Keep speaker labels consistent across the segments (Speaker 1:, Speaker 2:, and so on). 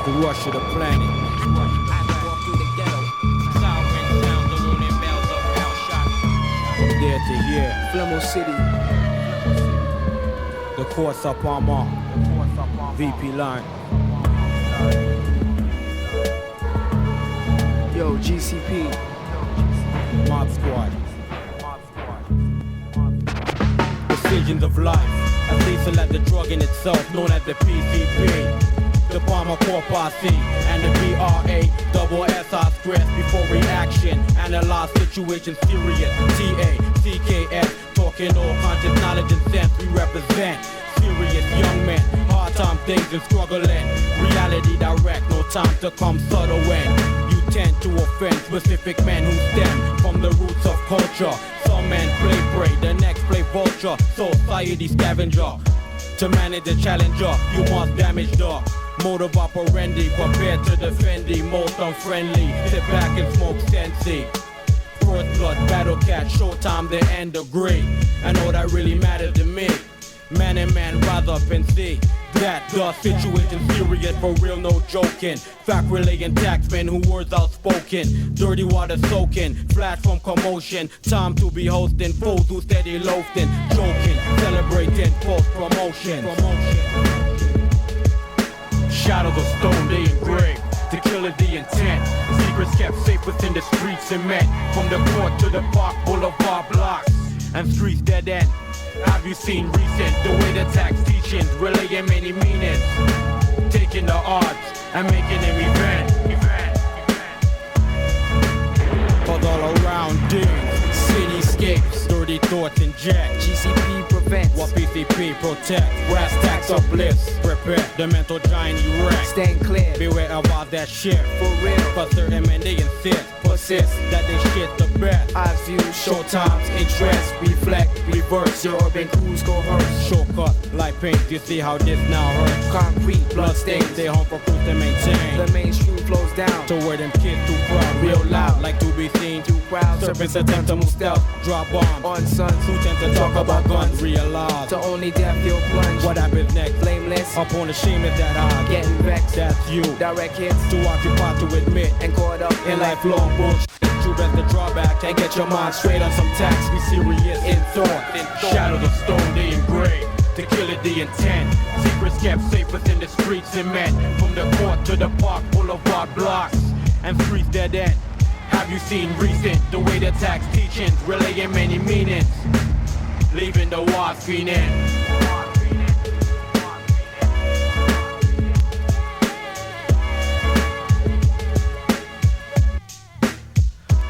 Speaker 1: The rush of the planet. From there to here,
Speaker 2: Flemo City.
Speaker 1: the course up on Mark. VP line.
Speaker 2: Yo, GCP.
Speaker 1: Mob Squad. Decisions of life. As lethal as the drug in itself, known as the PCP. The Bomber Corp RC and the BRA-SSI stress before reaction. Analyze situations serious. TACKS, talking all conscious knowledge and sense. We represent serious young men. Hard time things and struggling. Reality direct, no time to come subtle when you tend to offend specific men who stem from the roots of culture. Some men play prey, the next play vulture. Society scavenger. To manage the challenger, you must damage the mode of operandi, prepared to defend the most unfriendly. Sit back and smoke Sensi. First blood, battle cat, showtime, the end agree. And all that really matters to me. Man and man, rise up and see that the situation serious, for real, no joking. Fact relaying taxmen who words outspoken. Dirty water soaking, flash from commotion. Time to be hosting fools who steady loafing. Joking, celebrating, post promotion. Shadows of stone, they engraved. To kill is the intent. Secrets kept safe within the streets and met. From the court to the park, boulevard blocks and streets dead end. Have you seen recent the way the tax teachings relaying many meanings? Taking the odds and making them event. Cause all around dig, cityscapes, dirty thoughts inject.
Speaker 2: GCP prevents
Speaker 1: What PCP protect, brass tacks uplifts. Prepare the mental giant erect.
Speaker 2: Stand clear,
Speaker 1: Beware about that shit.
Speaker 2: for real.
Speaker 1: Cause certain men they insist, persist that they shit the best.
Speaker 2: Eyes view,
Speaker 1: Showtimes, interest, reflect, reverse.
Speaker 2: your urban crews go hurts.
Speaker 1: Shortcut, like paint, you see how this now hurts.
Speaker 2: Concrete, blood
Speaker 1: Blood stains,
Speaker 2: stains.
Speaker 1: they home for proof to maintain.
Speaker 2: The mainstream flows down.
Speaker 1: To where them kids too proud, real loud, like to be seen.
Speaker 2: Too proud,
Speaker 1: Serpents attempt to move stealth, drop bombs.
Speaker 2: on sons
Speaker 1: Who tend to talk about guns, realize
Speaker 2: to only death you'll plunge.
Speaker 1: what happens next.
Speaker 2: Blameless,
Speaker 1: Up on the shame is that I
Speaker 2: getting vexed.
Speaker 1: that's you.
Speaker 2: Direct hits
Speaker 1: To occupy to admit
Speaker 2: and caught up
Speaker 1: in lifelong bullshit. You best to draw back and get your mind straight on some tax. Be serious in thought. Shadows of stone they engraved. To kill it the intent. Secrets kept safe within the streets and men. From the court to the park, boulevard blocks and streets dead end. Have you seen recent the way the tax teachings relaying many meanings? Leaving the wise fiending.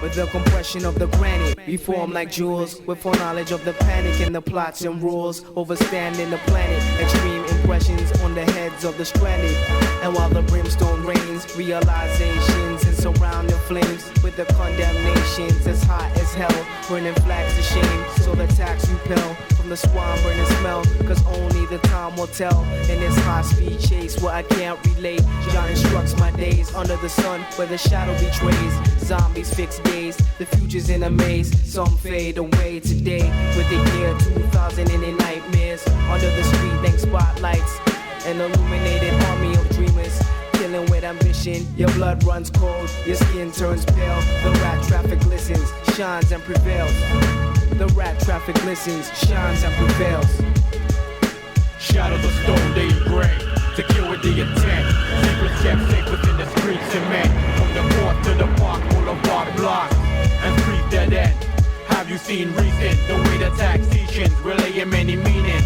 Speaker 2: with the compression of the granite. We form like jewels with foreknowledge of the panic and the plots and rules overstanding the planet. Extreme impressions on the heads of the stranded. And while the brimstone reigns, realizations and surrounding flames with the condemnations as hot as hell, burning flags of shame. So the tax repel from the swan burning smell, cause only the time will tell. In this high speed chase where I can't relate, John instructs my days under the sun where the shadow betrays. Zombies fix days, the future's in a maze. Some fade away today with the year 2000 and their nightmares. Under the street length spotlights, an illuminated army of dreamers. Killing with ambition, your blood runs cold, your skin turns pale. The rat traffic glistens, shines and prevails. The rat traffic glistens, shines and prevails.
Speaker 1: Shadows of stone they engrave, to kill with the intent. Secrets kept safe within the streets and men. From the court to the park, boulevard blocks and streets dead end. Have you seen recent the way the tax teachings relaying many meanings?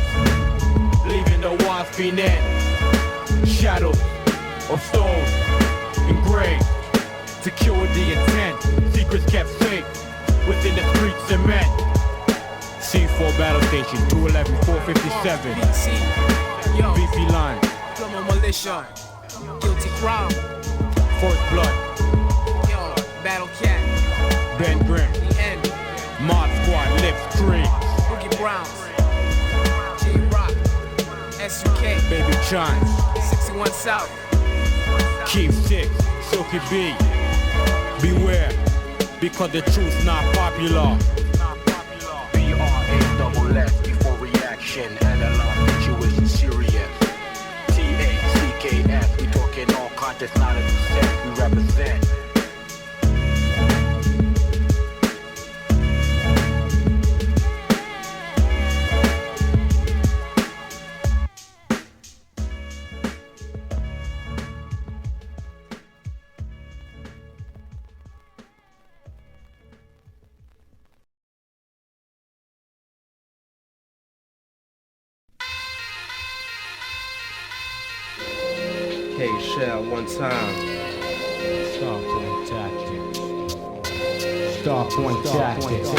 Speaker 1: Leaving the wise fiending. Shadows of stone engraved, to kill with the intent. Secrets kept safe within the streets and men. C4 battle station 211 457.
Speaker 2: BC, yo,
Speaker 1: VP line.
Speaker 2: Plumber militia, guilty crime.
Speaker 1: First blood.
Speaker 2: Yo, battle cat,
Speaker 1: Ben Grimm.
Speaker 2: the end.
Speaker 1: Mod squad lift street.
Speaker 2: Boogie Browns, J-Rock, SUK,
Speaker 1: Baby Chance.
Speaker 2: 61 South.
Speaker 1: Keep 6. Silky B. Beware, because the truth's not popular.
Speaker 3: BRA-SSI before reaction. Analyze situation serious. TACKS, we talking all kinds. conscious, not as a set, we represent.
Speaker 4: Hey, Shell, one time.
Speaker 1: Start one tactics. Start one tactics.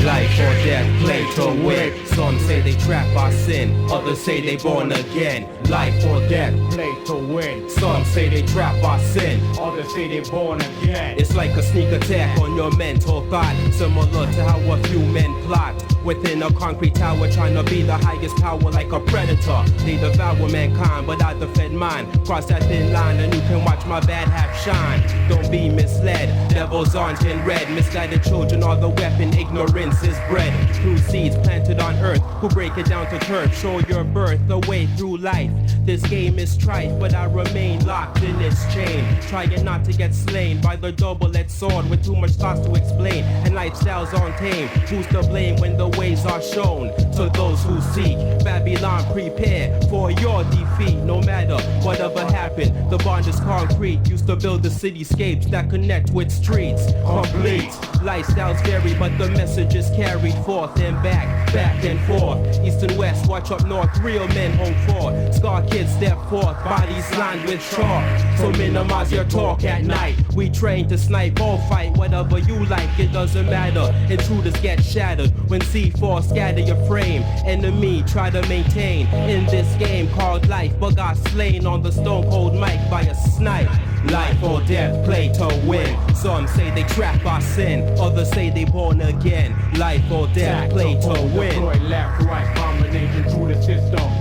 Speaker 4: Life or death, play to win. Some say they trap our sin, others say they born again. Life or death,
Speaker 1: Play to win.
Speaker 4: some say they trap our sin.
Speaker 1: Others say they born again.
Speaker 4: It's like a sneak attack on your mental thought, similar to how a few men plot within a concrete tower, trying to be the highest power like a predator. They devour mankind, but I defend mine. Cross that thin line and you can watch my bad half shine. Don't be misled, devils aren't in red. Misguided children are the weapon, ignorance is bred. Through seeds planted on earth, who break it down to turf, show your birth, the way through life. This game is strife, but I remain locked in its chain, trying not to get slain by the double-edged sword with too much thoughts to explain, and lifestyles aren't tame. Who's to blame when the ways are shown to those who seek? Babylon, prepare for your defeat. No matter whatever happened, the bond is concrete. Used to build the cityscapes that connect with streets complete. Lifestyles vary, but the message is carried forth and back, back and forth. East and west, watch up north, real men home for. Scar kids step forth, bodies lined with chalk. So minimize your talk at night. We train to snipe or fight, whatever you like, it doesn't matter. Intruders get shattered when C4 scatter your frame. Enemy try to maintain in this game called life, but got slain on the stone cold mic by a snipe. Life or death, play to win. Some say they trap our sin, others say they born again. Life or death, play to win.
Speaker 1: Deploy left, right, combination through the system.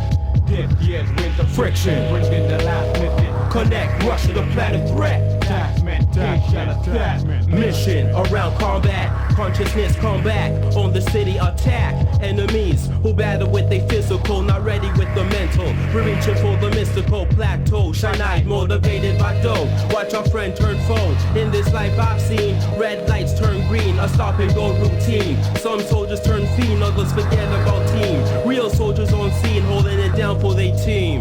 Speaker 1: This year's winter friction, bringing the last mission.
Speaker 4: Connect, rush to the planet threat.
Speaker 1: Taxman, attachment.
Speaker 4: Mission around combat, consciousness come back on the city attack. Enemies who battle with their physical, not ready with the mental. We're reaching for the mystical plateau. Shine-eyed, motivated by dough. Watch our friend turn foe. In this life I've seen red lights turn green, a stop and go routine. Some soldiers turn fiend, others forget about team. Real soldiers on scene, holding it down for their team.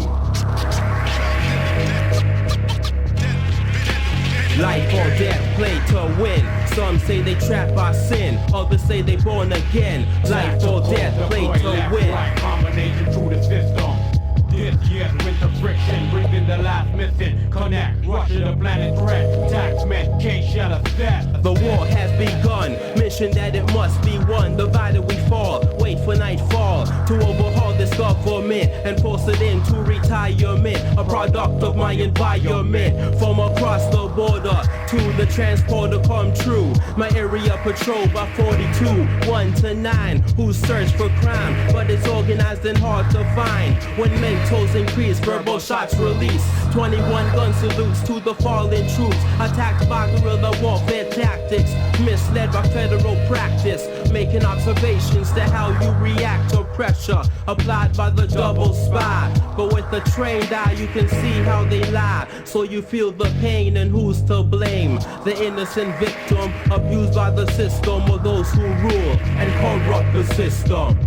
Speaker 4: Life or death, play to win. Some say they trap our sin, others say they born again. Life or death, play to win.
Speaker 1: Right, combination through the system. This year's winter friction, bringing the last mission. Connect, rush to the planet threat. Taxman, can't shut us death.
Speaker 4: The war has begun, mission that it must be won. Divided we fall, wait for nightfall to overhaul this government and force it into retirement. A product of my environment, from across the border to the transporter come true. My area patrolled by 42, 1 to 9, who search for crime, but it's organized and hard to find. When mentals increase, verbal shots release. 21 gun salutes to the fallen troops, attacked by guerrilla warfare tactics, misled by federal practice, making observations to how you react to pressure applied by the double spy. But with the trained eye you can see how they lie, so you feel the pain and who's to blame. The innocent victim abused by the system, or those who rule and corrupt the system.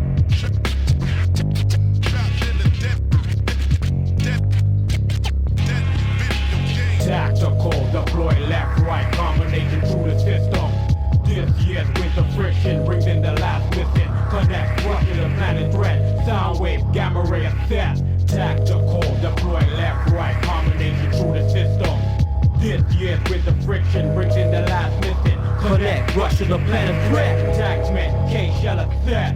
Speaker 1: Tactical, deploy left, right, combination through the system. This year's winter friction, brings in the last mission. Connect, rush to the planet threat. Sound wave, gamma ray assess. Tactical, deploy left, right, combination through the system. This year's winter friction, brings in the last mission.
Speaker 4: Connect, rush to the planet threat.
Speaker 1: Taxman, can't shut us set.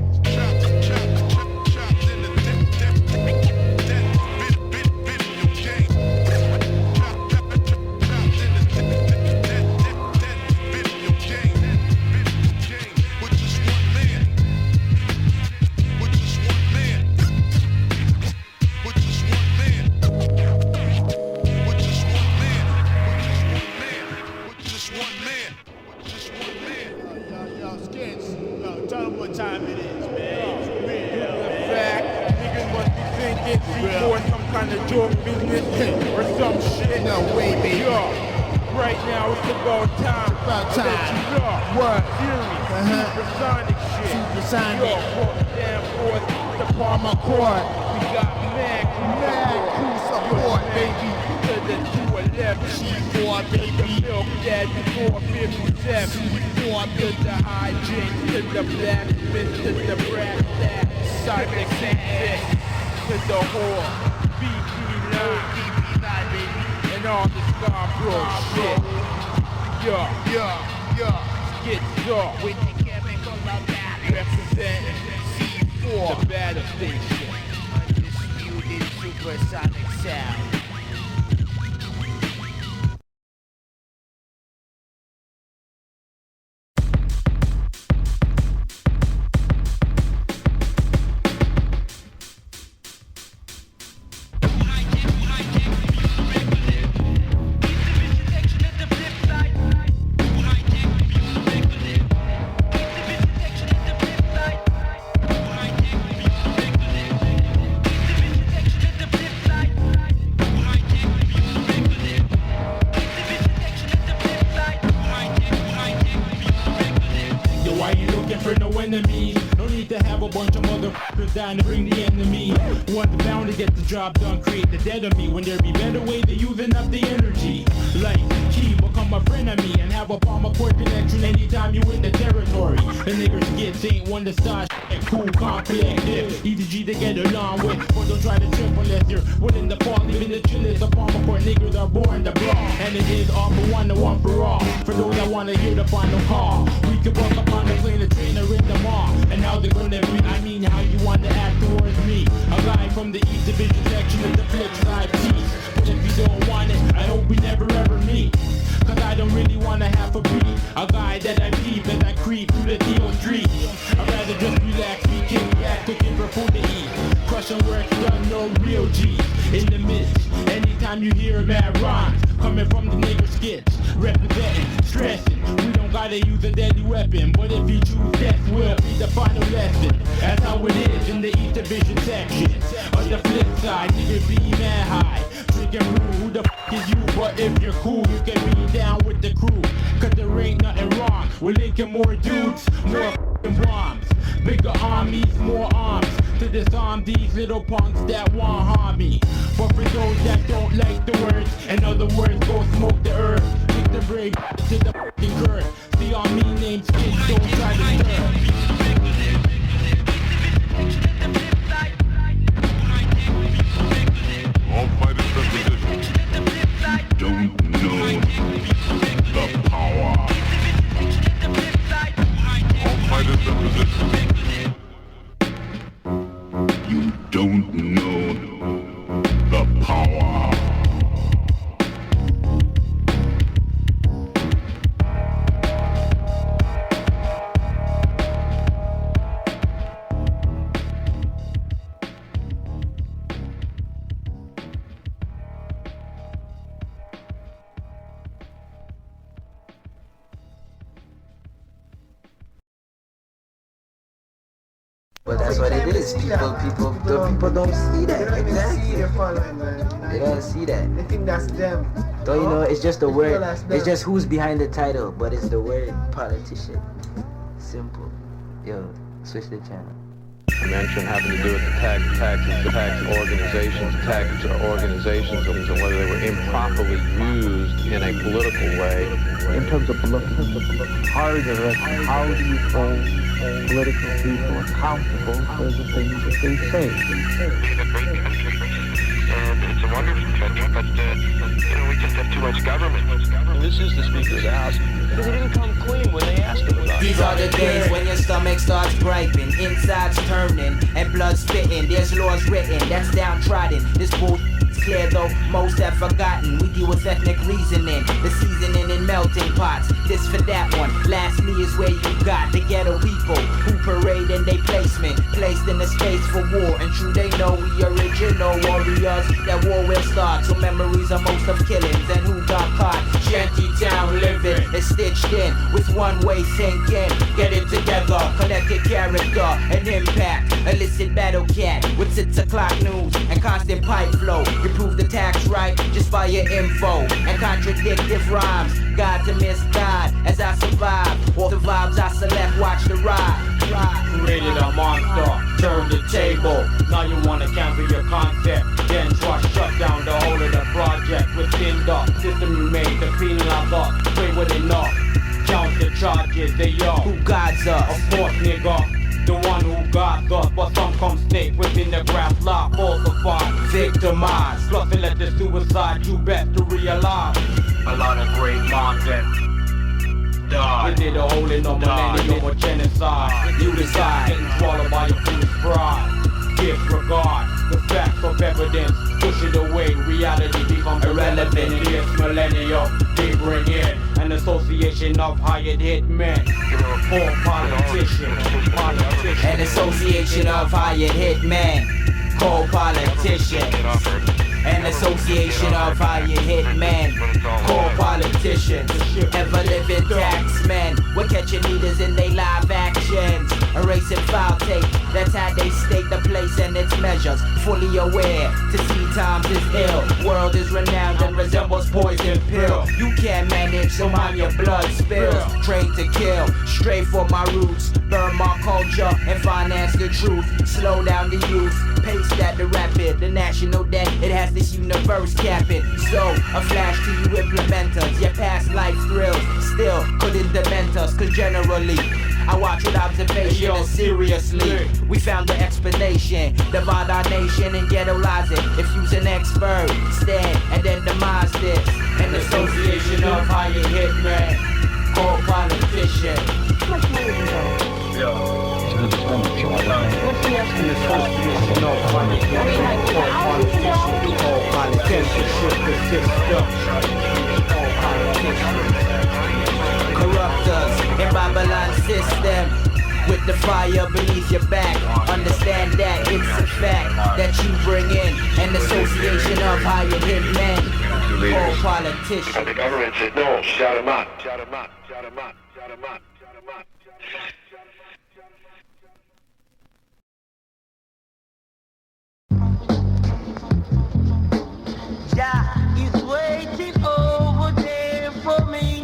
Speaker 5: Scapes, tell them what time it is. for some kind of joke business or some shit.
Speaker 6: No way, baby.
Speaker 5: Yo, right now it's about time.
Speaker 6: About
Speaker 5: to let
Speaker 6: time.
Speaker 5: you know.
Speaker 6: What?
Speaker 5: Serious, supersonic shit.
Speaker 6: Supersonic.
Speaker 5: Yo, walk down forth the Palmer Court. We got mad
Speaker 6: crew support, baby.
Speaker 5: To the 211.
Speaker 6: G4,
Speaker 5: To the
Speaker 6: baby.
Speaker 5: milk daddy 457. To the hijinks, to the blacksmith, to the brass stack. Cyber Xanax, to the whore. BP line. And all the Scarborough shit. Get dark with the chemical of battle. Representing C4, the battle station. Undisputed supersonic sound.
Speaker 1: Down to bring the enemy. One's bound to get the job done, create the dead of me. When there be better way to using up the energy. Like key, become a friend of me and have a Palmer Court connection anytime you in the territory. The niggas skits ain't one to start shit. Cool, calm, collective. Easy G to get along with, but don't try to trip unless you're willing to fall. Living the chillest, a Palmer Court niggas are born to brawl. And it is all for one and one for all. For those that wanna hear the final call, we can walk up on the plane, the trainer in the mall. And how they're gonna be, I mean how you want to act towards me. A guy from the East Division section of the flip side piece. But if you don't want it, I hope we never ever meet. Cause I don't really wanna have a beat. A guy that I peep as I creep through the Theo street. I'd rather just relax, be kick back, cooking for food to eat. Crushing work done, no real G. In the midst, anytime you hear mad rhymes coming from the nigger skits, representing, stressing. We don't gotta use a deadly weapon, but if you choose death, will be the final lesson. That's how it is in the East Division section. On the flip side, niggas be mad high. Drinking brew, who the f is you? But if you're cool, you can be down with the crew. Cause there ain't nothing wrong. We're linking more dudes, more f***ing bombs. Bigger armies, more arms. To disarm these little punks that want harm me. But for those that don't like the words, in other words, go smoke the earth. Kick the brave to the f***ing curb. See all me names kids, don't try to stir.
Speaker 7: All fighters representation don't know the power. All fighters representation. You don't know the power.
Speaker 8: But that's what it is. People don't see that. Exactly. They don't see that.
Speaker 2: They think that's them.
Speaker 8: Don't you know? It's just the word.
Speaker 2: That's them.
Speaker 8: It's just who's behind the title, but it's the word politician. Simple. Yo, switch the channel.
Speaker 9: Mention having to do with the tax organizations, tax organizations, and whether they were improperly used in a political way.
Speaker 10: In terms of how do you hold political people accountable for the things that they say?
Speaker 11: Being a great country, and it's a wonderful country, but we just have too much government.
Speaker 9: And this is the Speaker's ask, because he didn't come clean when they asked him about it.
Speaker 12: These are the days when your stomach starts griping, insides turning, and blood spitting. There's laws written, that's downtrodden. This bull clear though most have forgotten. We deal with ethnic reasoning, the seasoning in melting pots. This for that one. Lastly is where you got the ghetto people who parade in their placement, placed in the space for war. And true they know we original warriors. That war will start. So memories are most of killings and who got caught. Shanty town living, it's still stitched in with one-way sinking. Get it together, collected character and impact. Illicit battle cat with 6 o'clock news and constant pipe flow. You prove the tax right just by your info and contradictive rhymes. God to misguide as I survive. All the vibes I select, watch the ride.
Speaker 1: Created a monster, turn the table. Now you wanna cancel your concept, then try shut down the whole of the project. Within the system you made, the feeling I got, play with enough. Count the charges, they yo.
Speaker 12: Who guides us?
Speaker 1: Of course, nigga, the one who got us. But some come snake within the grass lock, falsified, victimized. Plus they let the suicide, you best to realize.
Speaker 3: A lot of great minds that
Speaker 1: We did a hole in the millennium or genocide. You decide, getting swallowed by your foolish pride. Disregard the facts of evidence, push it away. Reality becomes irrelevant in this millennium. They bring in an association of hired hitmen or politicians.
Speaker 12: An association of hired hitmen called politicians. An association of hired hitmen called politicians. Ever living tax men, we're catching leaders in their live actions. Erasing file tape, that's how they state the place and its measures. Fully aware, to see times is ill. World is renowned and resembles poison pill. You can't manage, so mind your blood spills. Trained to kill, straight for my roots. Burn my culture and finance the truth. Slow down the youth, pace at the rapid. The national debt, it has this universe capping. So, a flash to you implementers. Your past life thrills still couldn't dement us. Cause generally, I watch with observation and seriously. We found the explanation. Divide our nation and ghettoize it. If you's an expert, stand and then demise this. An association of hired hitmen called politician. Corruptors in Babylon system with the fire beneath your back. Understand that it's a fact that you bring in an association of hired hitmen or politicians.
Speaker 11: And the government said, no, shut him up, shut him up, shut him up, shut him up, shut him up.
Speaker 13: Yeah, he's waiting over there for me.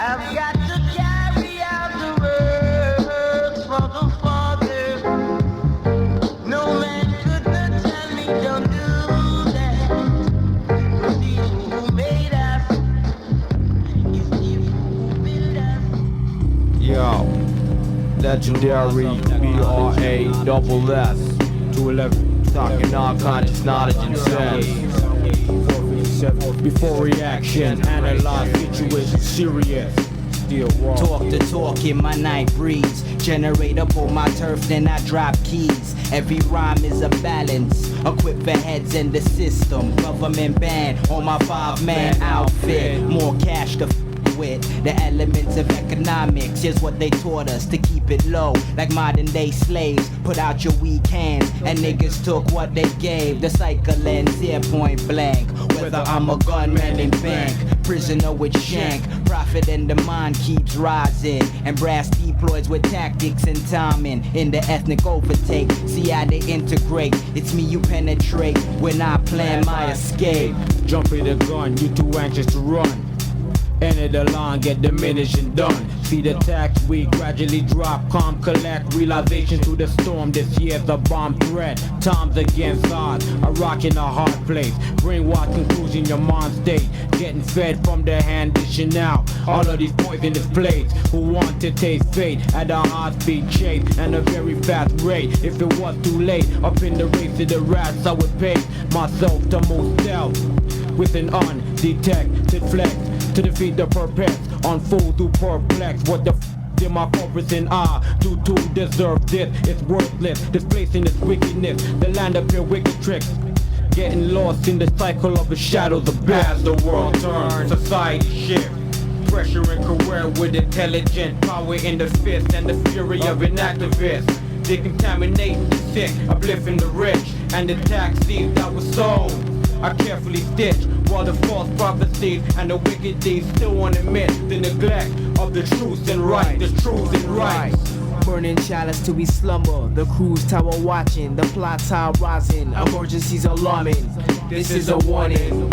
Speaker 13: I've got to carry out the works for the Father. No man could not tell me don't do that. 'Cause he who made us is he who built us.
Speaker 1: Yo, legendary BRA-SS 211. Talking unconscious knowledge and sense. Before reaction, analyze situation serious.
Speaker 12: Talk the talk in my night breeze. Generate up on my turf, then I drop keys. Every rhyme is a balance, equipped for heads in the system. Government ban on my 5-man outfit. More cash to with the elements of economics. Here's what they taught us, to keep it low, like modern day slaves. Put out your weak hands, and niggas took what they gave. The cycle ends here point blank. Whether I'm a gunman in bank, prisoner with shank, profit and demand keeps rising, and brass deploys with tactics and timing. In the ethnic overtake, see how they integrate. It's me you penetrate when I plan my escape.
Speaker 1: Jump in the gun, you too anxious to run. Enter the line, get diminished and done. See the tax, we gradually drop. Calm, collect, realization through the storm. This year's a bomb threat. Times against odds, a rock in a hard place. Brainwash conclusion, your mind state. Getting fed from the hand dishing out all of these poisonous plates. Who want to taste fate at a high-speed chase and a very fast rate. If it was too late, up in the race to the rats, I would pace myself to move stealth with an undetected flex. To defeat the purpose, on fools who perplex. What the did my corpus and I do to deserve this? It's worthless, displacing this wickedness. The land of pure wicked tricks, getting lost in the cycle of the shadows of as the world turns, society shift. Pressure and career with intelligent power in the fist and the fury of an activist. They contaminating the sick, uplifting the rich, and the tax seeds that was sold. I carefully stitch while the false prophecies and the wicked deeds still won't admit the neglect of the truth and right, the truth and right.
Speaker 2: Burning chalice till we slumber. The cruise tower watching, the plot tower rising. Emergencies alarming. This is a warning.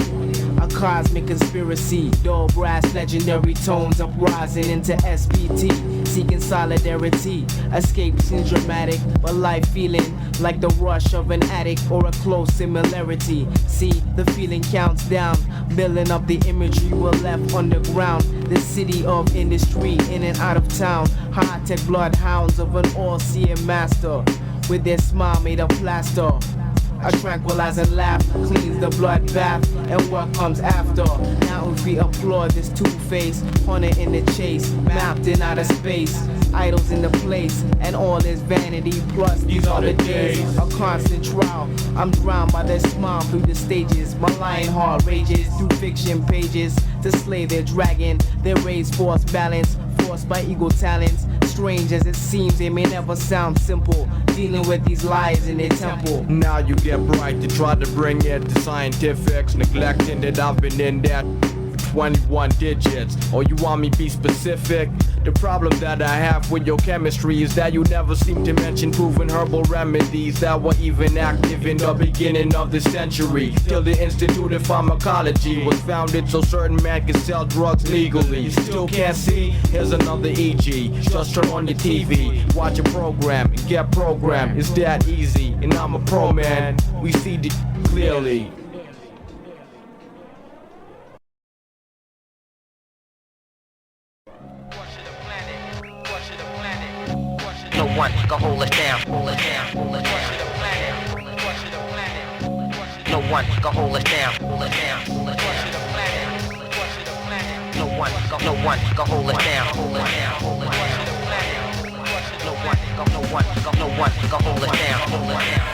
Speaker 2: A cosmic conspiracy. Dull brass, legendary tones uprising into SPT. Seeking solidarity. Escape seems dramatic, but life feeling like the rush of an addict or a close similarity. See, the feeling counts down. Building up the imagery we're left underground. The city of industry, in and out of town. High-tech bloodhounds of an all-seeing master, with their smile made of plaster. A tranquilizing laugh cleans the blood bath, and what comes after? Now if we applaud this two-face, hunter in the chase, mapped in outer space, idols in the place, and all is vanity. Plus these are the days, a constant trial. I'm drowned by their smile through the stages. My lion heart rages through fiction pages to slay their dragon. They raise force balance, forced by ego talents. Strange as it seems, they may never sound simple. Dealing with these lies in their temple.
Speaker 1: Now you get bright to try to bring it to scientifics, neglecting that I've been in that 21 digits. Or you want me be specific? The problem that I have with your chemistry is that you never seem to mention proven herbal remedies that were even active in the beginning of the century. Till the Institute of Pharmacology was founded so certain man could sell drugs legally. You still can't see? Here's another EG. Just turn on your TV, watch a program, and get programmed. It's that easy, and I'm a pro man. We see it clearly.
Speaker 12: No one can hold us down, hold us down, hold us down. No one can hold us down, hold us down, hold us down. No one can hold us down, hold us down, hold us down. No one can hold us down, hold us down.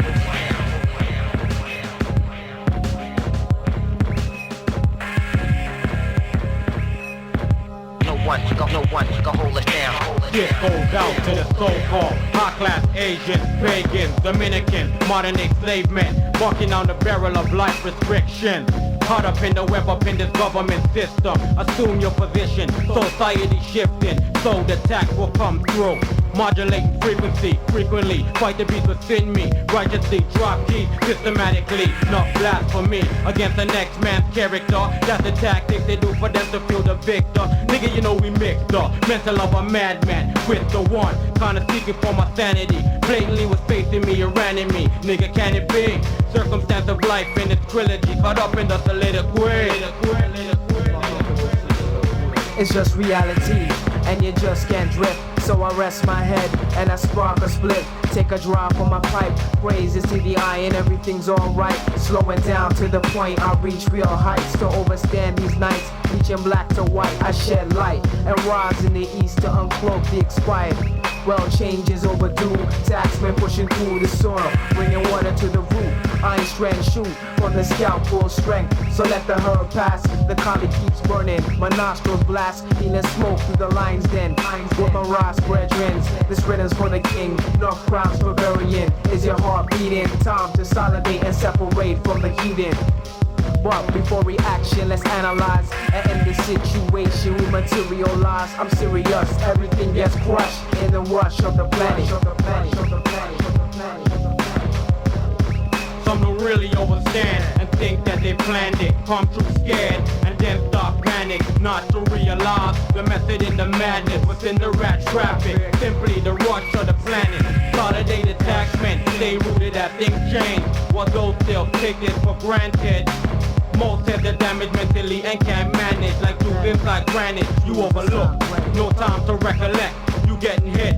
Speaker 12: No one can hold us down.
Speaker 1: This goes out to the so-called high-class Asian, pagan, Dominican, modern enslavement, walking on the barrel of life restriction. Caught up in the web, up in this government system. Assume your position, society shifting, so the tax will come through. Modulating frequency, frequently, fight the beast within me. Righteously, drop key, systematically, not blasphemy against the next man's character. That's the tactics they do for them to feel the victor. Nigga, you know we mixed up, mental of a madman with the one, kinda seeking for my sanity. Blatantly was facing me, a enemy. Nigga, can it be? Circumstance of life in its trilogy, caught up in the soliloquy.
Speaker 2: It's just reality, and you just can't drift. So I rest my head, and I spark a split. Take a drop on my pipe, praises to the eye, and everything's alright. Slowing down to the point I reach real heights to overstand these nights. Reaching black to white, I shed light, and rise in the east to uncloak the expired. Well, change is overdue. Taxmen pushing through the soil, bringing water to the root. Iron strand shoot from the scalp full strength. So let the herb pass. The collie keeps burning. My nostrils blast, healing smoke through the lines. Then with my rise brethren. This rhythm's for the king. North crowns for burying. Is your heart beating? Time to consolidate and separate from the heathen. But before reaction, let's analyze and end the situation we materialize. I'm serious, everything gets crushed in the rush of the planet.
Speaker 1: Some don't really understand and think that they planned it. Come through scared and then start panic. Not to realize the method in the madness within the rat traffic. Simply the rush of the planet. Consolidated taxmen, stay rooted as things change. While those still take this for granted. Most have the damage mentally and can't manage. Like two things like granite, you overlook. No time to recollect, you getting hit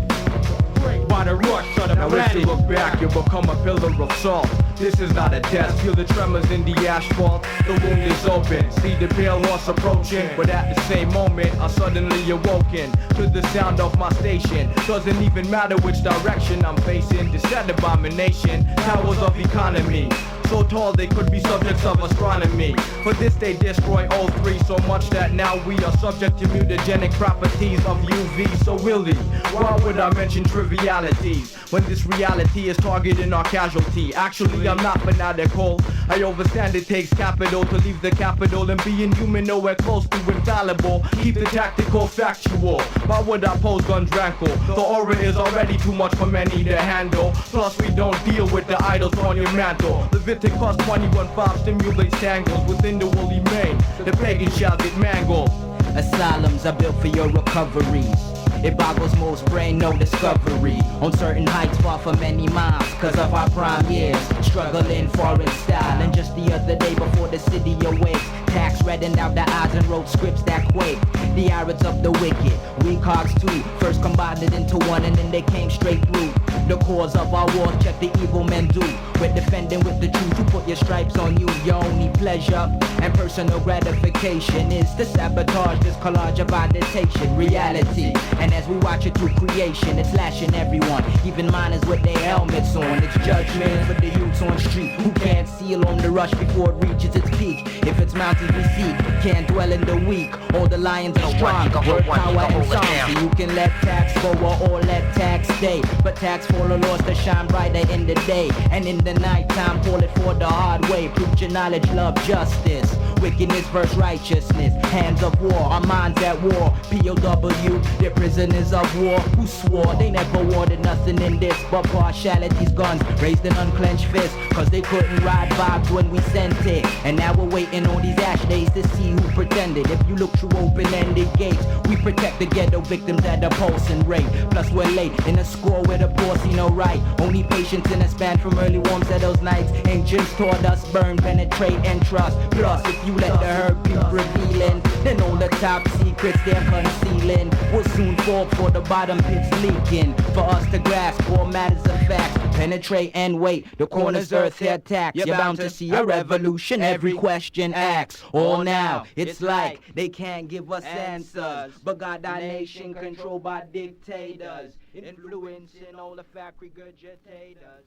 Speaker 1: by the rush of the
Speaker 14: now
Speaker 1: planet.
Speaker 14: If you look back, you'll become a pillar of salt. This is not a test, feel the tremors in the asphalt. The wound is open, see the pale horse approaching. But at the same moment, I suddenly awoken to the sound of my station. Doesn't even matter which direction I'm facing. Descend abomination, towers of economy. so tall they could be subjects of astronomy. For this they destroy all three so much that now we are subject to mutagenic properties of UV. So really, why would I mention trivialities when this reality is targeting our casualty? Actually, I'm not fanatical. I overstand it takes capital to leave the capital, and being human nowhere close to infallible. Keep the tactical factual. Why would I pose guns rankle? The aura is already too much for many to handle. Plus we don't deal with the idols on your mantle. Leviticus 21:5 stimulates tangles within the woolly mane. The pagan shall get mangled.
Speaker 12: Asylums are built for your recoveries. It boggles most brain, no discovery. On certain heights far from many miles, cause of our prime years. Struggling foreign style. And just the other day before the city awakes, Tacks reddened out the eyes and wrote scripts that quake. The arrows of the wicked, we cogs too. First combined it into one and then they came straight through. The cause of our war, check the evil men do. We're defending with the truth, you put your stripes on you. Your only pleasure and personal gratification is to sabotage this collage of identitation. Reality, and as we watch it through creation, it's lashing everyone, even minors with their helmets on. It's judgment for the youths on street who can't seal on the rush before it reaches its peak. If it's mountains we seek, can't dwell in the weak. All the lions are strong, word power and song. So you can let Tacks go or let Tacks stay, but Tacks for the Lord to shine brighter in the day, and in the nighttime call it for the hard way. Preach your knowledge, love, justice. Wickedness versus righteousness, hands of war, our minds at war. POW, they're prisoners of war who swore they never wanted nothing in this but partiality's guns raised an unclenched fist, cause they couldn't ride vibes when we sent it. And now we're waiting on these ash days to see who pretended. If you look through open-ended gates, we protect the ghetto victims at a pulsing rate. Plus we're late in a score where the poor see no right. Only patience in a span from early warms to those nights. Ancients taught us burn, penetrate, and trust. Plus if you let the herb be revealing, then all the top secrets they're concealing will soon fall for the bottom pits leaking. For us to grasp all matters of facts, penetrate and wait. The corner's earth here attacks. You're bound to see a revolution. Every question asks. All now, it's like they can't give us answers, but got our nation controlled by dictators, influencing all the fact regurgitators.